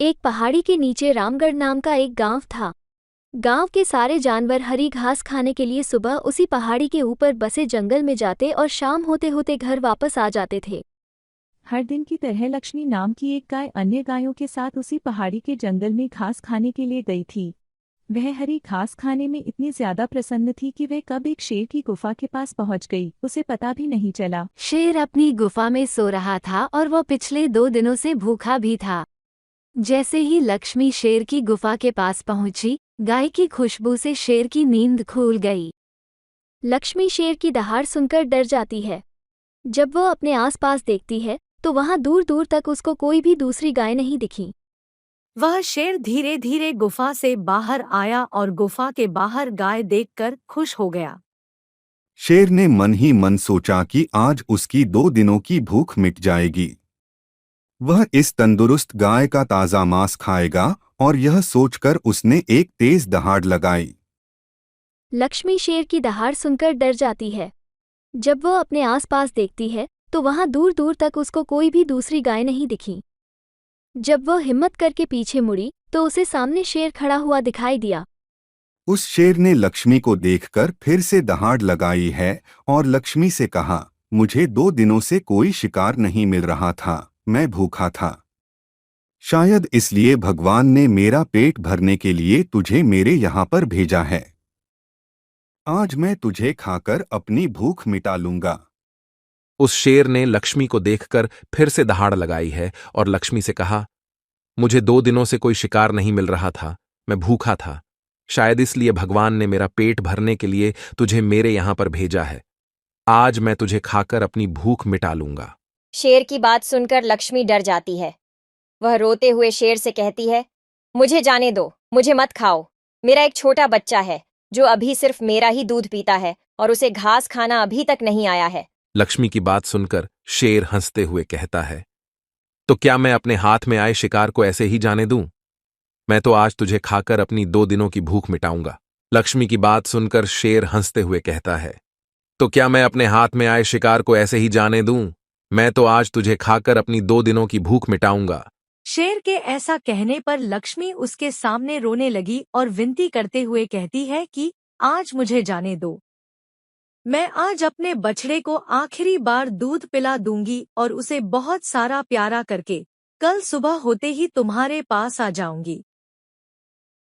एक पहाड़ी के नीचे रामगढ़ नाम का एक गांव था। गांव के सारे जानवर हरी घास खाने के लिए सुबह उसी पहाड़ी के ऊपर बसे जंगल में जाते और शाम होते होते घर वापस आ जाते थे। हर दिन की तरह लक्ष्मी नाम की एक गाय अन्य गायों के साथ उसी पहाड़ी के जंगल में घास खाने के लिए गई थी। वह हरी घास खाने में इतनी ज्यादा प्रसन्न थी कि वह कब एक शेर की गुफा के पास पहुंच गई, उसे पता भी नहीं चला। शेर अपनी गुफा में सो रहा था और वह पिछले 2 दिनों से भूखा भी था। जैसे ही लक्ष्मी शेर की गुफा के पास पहुंची, गाय की खुशबू से शेर की नींद खुल गई। लक्ष्मी शेर की दहाड़ सुनकर डर जाती है। जब वह अपने आसपास देखती है तो वहां दूर दूर तक उसको कोई भी दूसरी गाय नहीं दिखी। वह शेर धीरे धीरे गुफा से बाहर आया और गुफा के बाहर गाय देखकर खुश हो गया। शेर ने मन ही मन सोचा कि आज उसकी 2 दिनों की भूख मिट जाएगी। वह इस तंदुरुस्त गाय का ताज़ा मांस खाएगा और यह सोचकर उसने एक तेज दहाड़ लगाई। लक्ष्मी शेर की दहाड़ सुनकर डर जाती है। जब वह अपने आसपास देखती है तो वहां दूर दूर तक उसको कोई भी दूसरी गाय नहीं दिखी। जब वह हिम्मत करके पीछे मुड़ी तो उसे सामने शेर खड़ा हुआ दिखाई दिया। उस शेर ने लक्ष्मी को देखकर फिर से दहाड़ लगाई है और लक्ष्मी से कहा, मुझे 2 दिनों से कोई शिकार नहीं मिल रहा था, मैं भूखा था। शायद इसलिए भगवान ने मेरा पेट भरने के लिए तुझे मेरे यहाँ पर भेजा है। आज मैं तुझे खाकर अपनी भूख मिटा लूंगा। उस शेर ने लक्ष्मी को देखकर फिर से दहाड़ लगाई है और लक्ष्मी से कहा, मुझे 2 दिनों से कोई शिकार नहीं मिल रहा था, मैं भूखा था। शायद इसलिए भगवान ने मेरा पेट भरने के लिए तुझे मेरे यहां पर भेजा है। आज मैं तुझे खाकर अपनी भूख मिटा लूंगा। शेर की बात सुनकर लक्ष्मी डर जाती है। वह रोते हुए शेर से कहती है, मुझे जाने दो, मुझे मत खाओ। मेरा एक छोटा बच्चा है जो अभी सिर्फ मेरा ही दूध पीता है और उसे घास खाना अभी तक नहीं आया है। लक्ष्मी की बात सुनकर शेर हंसते हुए कहता है, तो क्या मैं अपने हाथ में आए शिकार को ऐसे ही जाने दूं? मैं तो आज तुझे खाकर अपनी 2 दिनों की भूख मिटाऊंगा। लक्ष्मी की बात सुनकर शेर हंसते हुए कहता है, तो क्या मैं अपने हाथ में आए शिकार को ऐसे ही जाने दूं? मैं तो आज तुझे खाकर अपनी 2 दिनों की भूख मिटाऊंगा। शेर के ऐसा कहने पर लक्ष्मी उसके सामने रोने लगी और विनती करते हुए कहती है कि आज मुझे जाने दो। मैं आज अपने बछड़े को आखिरी बार दूध पिला दूंगी और उसे बहुत सारा प्यारा करके कल सुबह होते ही तुम्हारे पास आ जाऊंगी।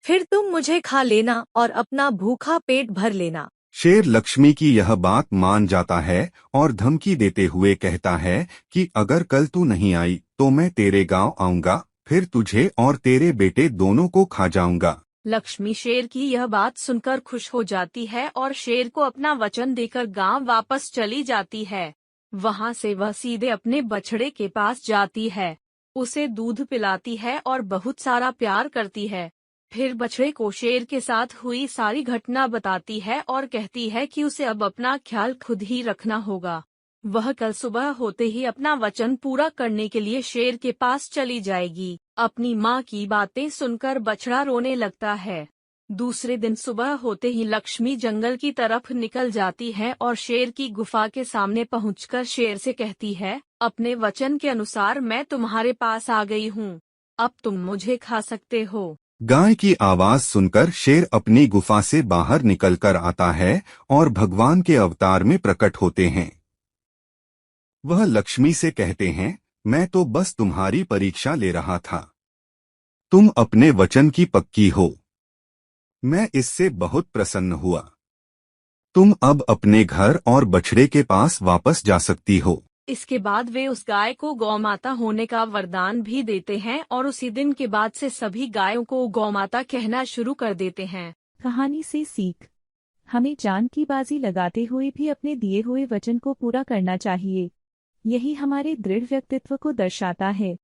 फिर तुम मुझे खा लेना और अपना भूखा पेट भर लेना। शेर लक्ष्मी की यह बात मान जाता है और धमकी देते हुए कहता है कि अगर कल तू नहीं आई तो मैं तेरे गांव आऊंगा, फिर तुझे और तेरे बेटे दोनों को खा जाऊंगा। लक्ष्मी शेर की यह बात सुनकर खुश हो जाती है और शेर को अपना वचन देकर गांव वापस चली जाती है। वहां से वह सीधे अपने बछड़े के पास जाती है, उसे दूध पिलाती है और बहुत सारा प्यार करती है। फिर बछड़े को शेर के साथ हुई सारी घटना बताती है और कहती है कि उसे अब अपना ख्याल खुद ही रखना होगा। वह कल सुबह होते ही अपना वचन पूरा करने के लिए शेर के पास चली जाएगी। अपनी माँ की बातें सुनकर बछड़ा रोने लगता है। दूसरे दिन सुबह होते ही लक्ष्मी जंगल की तरफ निकल जाती है और शेर की गुफा के सामने पहुंचकर शेर से कहती है, अपने वचन के अनुसार मैं तुम्हारे पास आ गई हूँ, अब तुम मुझे खा सकते हो। गाय की आवाज सुनकर शेर अपनी गुफा से बाहर निकलकर आता है और भगवान के अवतार में प्रकट होते हैं। वह लक्ष्मी से कहते हैं, मैं तो बस तुम्हारी परीक्षा ले रहा था। तुम अपने वचन की पक्की हो। मैं इससे बहुत प्रसन्न हुआ। तुम अब अपने घर और बछड़े के पास वापस जा सकती हो। इसके बाद वे उस गाय को गौमाता होने का वरदान भी देते हैं और उसी दिन के बाद से सभी गायों को गौमाता कहना शुरू कर देते हैं। कहानी से सीख, हमें जान की बाजी लगाते हुए भी अपने दिए हुए वचन को पूरा करना चाहिए। यही हमारे दृढ़ व्यक्तित्व को दर्शाता है।